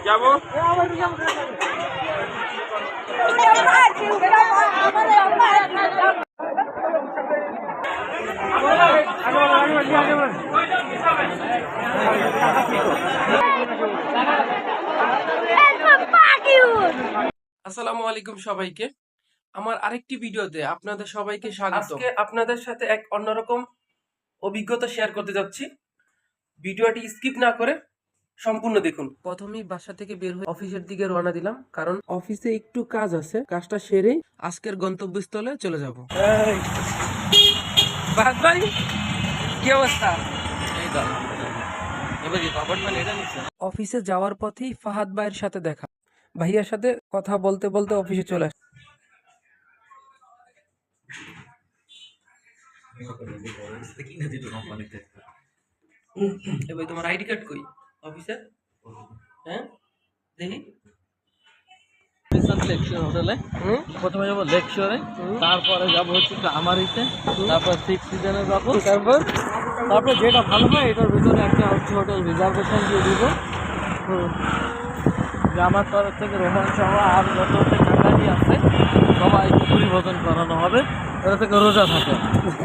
যাবো। আসসালামু আলাইকুম সবাইকে। আমার আরেকটি ভিডিওতে আপনাদের সবাইকে স্বাগত। আজকে আপনাদের সাথে এক অন্যরকম অভিজ্ঞতা শেয়ার করতে যাচ্ছি। ভিডিওটি স্কিপ না করে সম্পূর্ণ দেখুন। প্রথমেই বাসা থেকে বের হয়ে অফিসের দিকে রওনা দিলাম, কারণ অফিসে একটু কাজ আছে। কাজটা সেরে আজকের গন্তব্যস্থলে চলে যাব। ভাই কি অবস্থা? অফিসে যাওয়ার পথেই ফাহাদ ভাইয়ের সাথে দেখা। ভাইয়ার সাথে কথা বলতে বলতে অফিসে চলে আসে। ভাই তোমার আইডি কার্ড কই? অফিসে হ্যাঁ দেখি। হোটেলে প্রথমে যাবো লেকশোরে, তারপরে যাবো হচ্ছে আমারিতে, তারপর সিক্স সিজনে যাবো, তারপর যেটা ভালো হয় এটার ভিতরে একটা হচ্ছে হোটেল রিজার্ভেশন দিয়ে দিব। যে আমার তরফ থেকে রোমান সহ আর যত হচ্ছে কাকারি আছে সবাই পরিবর্তন করানো হবে। ওটা থেকে রোজা থাকে।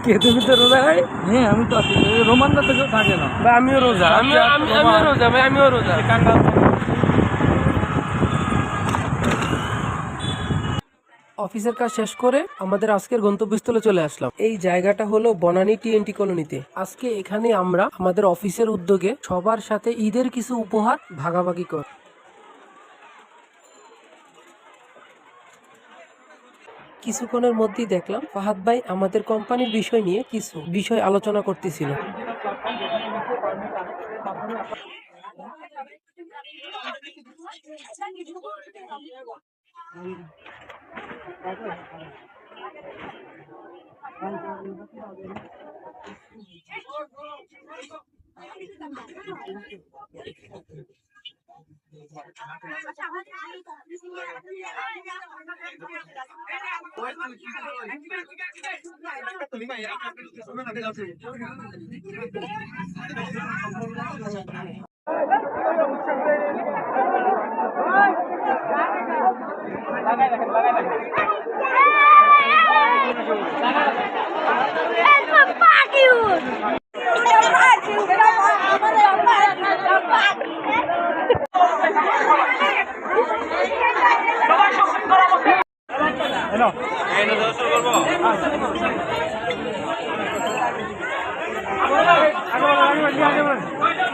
কে তুমি তো রোজা ভাই? হ্যাঁ আমি তো আছি, রোমানরা থেকে থাকে না। ভাই আমিও রোজা, আমিও রোজা ভাই, আমিও রোজা। অফিসের কাজ শেষ করে আমাদের আজকের গন্তব্যস্থলে চলে আসলাম। এই জায়গাটা হলো বনানী টিএনটি কলোনিতে। আজকে এখানে আমরা আমাদের অফিসের উদ্যোগে সবার সাথে ঈদের কিছু উপহার ভাগাভাগি কর। কিছুক্ষণের মধ্যেই দেখলাম ফাহাদ ভাই আমাদের কোম্পানির বিষয় নিয়ে কিছু বিষয় আলোচনা করতেছিল।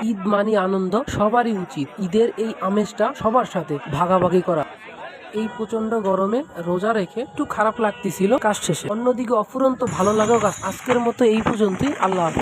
ঈদ মানে আনন্দ, সবারই উচিত ঈদের এই আমেজটা সবার সাথে ভাগাভাগি করা। এই প্রচন্ড গরমে রোজা রেখে একটু খারাপ লাগতেছিল কাজ শেষে। অন্যদিকে অফুরন্ত ভালো লাগা। আজকের মতো এই পর্যন্তই। আল্লাহ হাফেজ।